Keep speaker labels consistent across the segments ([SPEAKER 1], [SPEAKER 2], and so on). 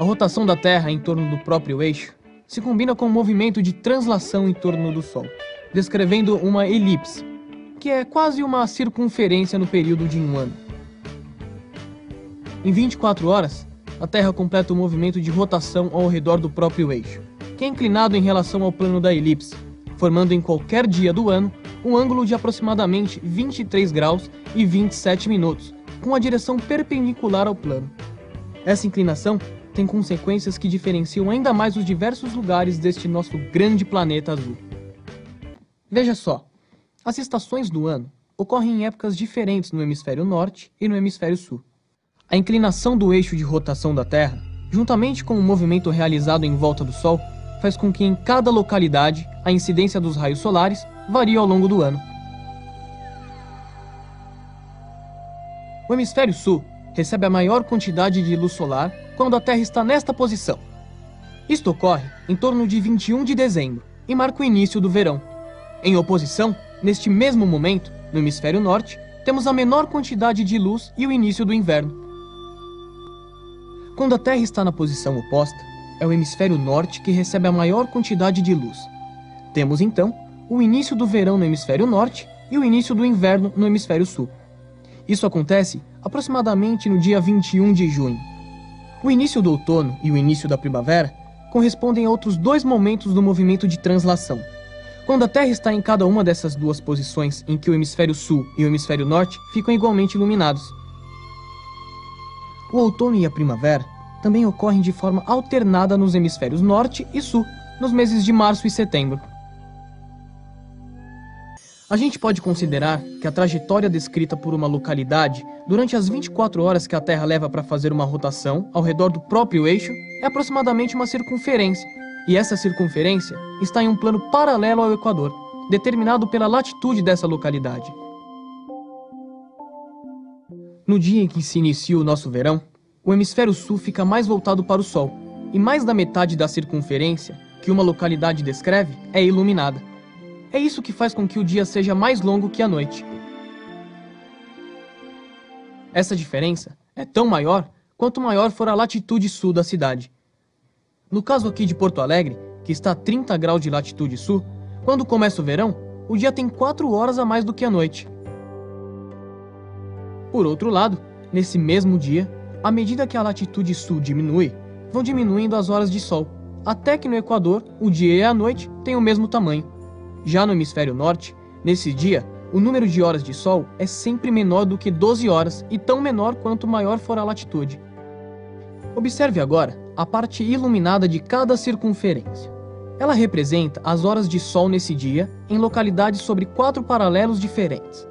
[SPEAKER 1] A rotação da Terra em torno do próprio eixo se combina com o movimento de translação em torno do Sol, descrevendo uma elipse, que é quase uma circunferência no período de um ano. Em 24 horas, a Terra completa o movimento de rotação ao redor do próprio eixo, que é inclinado em relação ao plano da elipse, formando em qualquer dia do ano um ângulo de aproximadamente 23 graus e 27 minutos, com a direção perpendicular ao plano. Essa inclinação tem consequências que diferenciam ainda mais os diversos lugares deste nosso grande planeta azul. Veja só, as estações do ano ocorrem em épocas diferentes no hemisfério norte e no hemisfério sul. A inclinação do eixo de rotação da Terra, juntamente com o movimento realizado em volta do Sol, faz com que em cada localidade a incidência dos raios solares varie ao longo do ano. O hemisfério sul recebe a maior quantidade de luz solar quando a Terra está nesta posição. Isto ocorre em torno de 21 de dezembro e marca o início do verão. Em oposição, neste mesmo momento, no hemisfério norte, temos a menor quantidade de luz e o início do inverno. Quando a Terra está na posição oposta, é o hemisfério norte que recebe a maior quantidade de luz. Temos então o início do verão no hemisfério norte e o início do inverno no hemisfério sul. Isso acontece aproximadamente no dia 21 de junho. O início do outono e o início da primavera correspondem a outros dois momentos do movimento de translação, quando a Terra está em cada uma dessas duas posições em que o hemisfério sul e o hemisfério norte ficam igualmente iluminados. O outono e a primavera também ocorrem de forma alternada nos hemisférios norte e sul, nos meses de março e setembro. A gente pode considerar que a trajetória descrita por uma localidade durante as 24 horas que a Terra leva para fazer uma rotação ao redor do próprio eixo é aproximadamente uma circunferência, e essa circunferência está em um plano paralelo ao Equador, determinado pela latitude dessa localidade. No dia em que se inicia o nosso verão, o hemisfério sul fica mais voltado para o Sol, e mais da metade da circunferência que uma localidade descreve é iluminada. É isso que faz com que o dia seja mais longo que a noite. Essa diferença é tão maior quanto maior for a latitude sul da cidade. No caso aqui de Porto Alegre, que está a 30 graus de latitude sul, quando começa o verão, o dia tem 4 horas a mais do que a noite. Por outro lado, nesse mesmo dia, à medida que a latitude sul diminui, vão diminuindo as horas de sol, até que no Equador, o dia e a noite têm o mesmo tamanho. Já no hemisfério norte, nesse dia, o número de horas de sol é sempre menor do que 12 horas e tão menor quanto maior for a latitude. Observe agora a parte iluminada de cada circunferência. Ela representa as horas de sol nesse dia em localidades sobre 4 paralelos diferentes.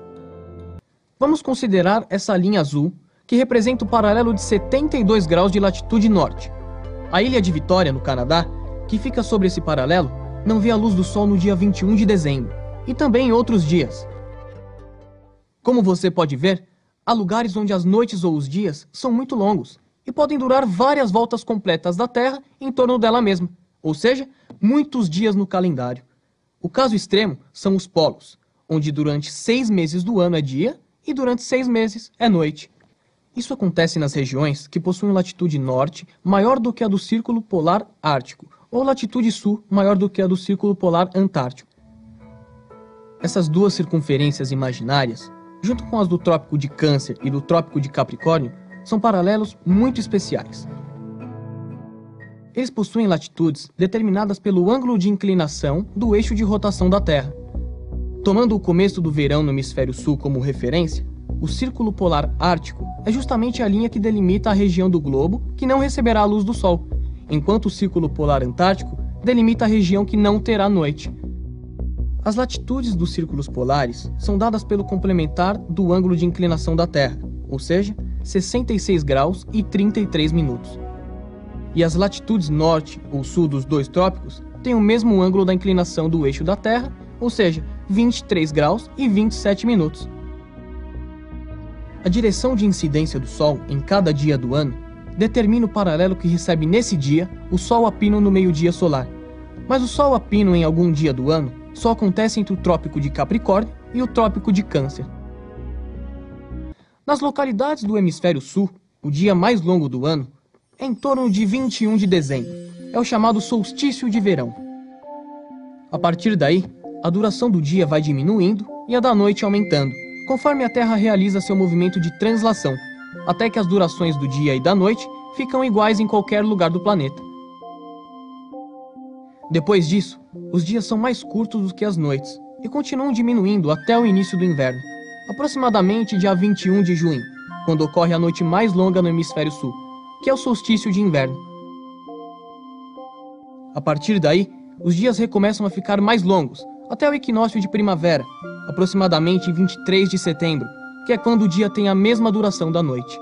[SPEAKER 1] Vamos considerar essa linha azul, que representa o paralelo de 72 graus de latitude norte. A ilha de Vitória, no Canadá, que fica sobre esse paralelo, não vê a luz do sol no dia 21 de dezembro, e também em outros dias. Como você pode ver, há lugares onde as noites ou os dias são muito longos, e podem durar várias voltas completas da Terra em torno dela mesma, ou seja, muitos dias no calendário. O caso extremo são os polos, onde durante 6 meses do ano é dia, e durante 6 meses é noite. Isso acontece nas regiões que possuem latitude norte maior do que a do Círculo Polar Ártico, ou latitude sul maior do que a do Círculo Polar Antártico. Essas duas circunferências imaginárias, junto com as do Trópico de Câncer e do Trópico de Capricórnio, são paralelos muito especiais. Eles possuem latitudes determinadas pelo ângulo de inclinação do eixo de rotação da Terra. Tomando o começo do verão no hemisfério sul como referência, o Círculo Polar Ártico é justamente a linha que delimita a região do globo que não receberá a luz do Sol, enquanto o Círculo Polar Antártico delimita a região que não terá noite. As latitudes dos círculos polares são dadas pelo complementar do ângulo de inclinação da Terra, ou seja, 66 graus e 33 minutos. E as latitudes norte ou sul dos dois trópicos têm o mesmo ângulo da inclinação do eixo da Terra, ou seja, 23 graus e 27 minutos. A direção de incidência do Sol em cada dia do ano determina o paralelo que recebe nesse dia o Sol a pino no meio-dia solar. Mas o Sol a pino em algum dia do ano só acontece entre o Trópico de Capricórnio e o Trópico de Câncer. Nas localidades do hemisfério sul, o dia mais longo do ano é em torno de 21 de dezembro. É o chamado solstício de verão. A partir daí, a duração do dia vai diminuindo e a da noite aumentando, conforme a Terra realiza seu movimento de translação, até que as durações do dia e da noite ficam iguais em qualquer lugar do planeta. Depois disso, os dias são mais curtos do que as noites e continuam diminuindo até o início do inverno, aproximadamente dia 21 de junho, quando ocorre a noite mais longa no hemisfério sul, que é o solstício de inverno. A partir daí, os dias recomeçam a ficar mais longos, até o equinócio de primavera, aproximadamente 23 de setembro, que é quando o dia tem a mesma duração da noite.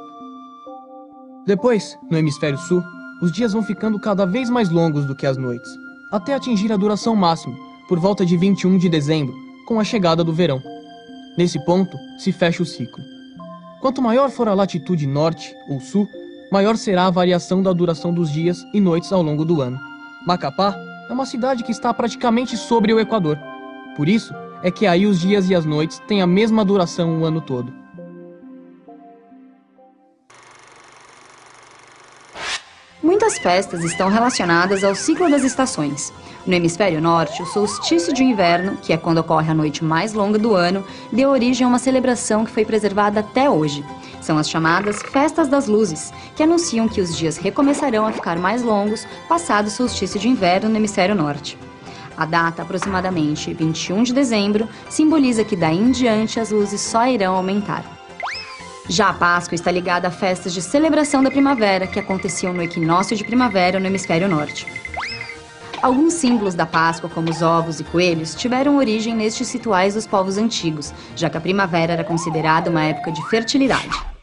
[SPEAKER 1] Depois, no hemisfério sul, os dias vão ficando cada vez mais longos do que as noites, até atingir a duração máxima, por volta de 21 de dezembro, com a chegada do verão. Nesse ponto, se fecha o ciclo. Quanto maior for a latitude norte ou sul, maior será a variação da duração dos dias e noites ao longo do ano. Macapá é uma cidade que está praticamente sobre o Equador. Por isso, é que aí os dias e as noites têm a mesma duração o ano todo.
[SPEAKER 2] Muitas festas estão relacionadas ao ciclo das estações. No hemisfério norte, o solstício de inverno, que é quando ocorre a noite mais longa do ano, deu origem a uma celebração que foi preservada até hoje. São as chamadas Festas das Luzes, que anunciam que os dias recomeçarão a ficar mais longos passado o solstício de inverno no hemisfério norte. A data, aproximadamente 21 de dezembro, simboliza que daí em diante as luzes só irão aumentar. Já a Páscoa está ligada a festas de celebração da primavera que aconteciam no equinócio de primavera no hemisfério norte. Alguns símbolos da Páscoa, como os ovos e coelhos, tiveram origem nestes rituais dos povos antigos, já que a primavera era considerada uma época de fertilidade.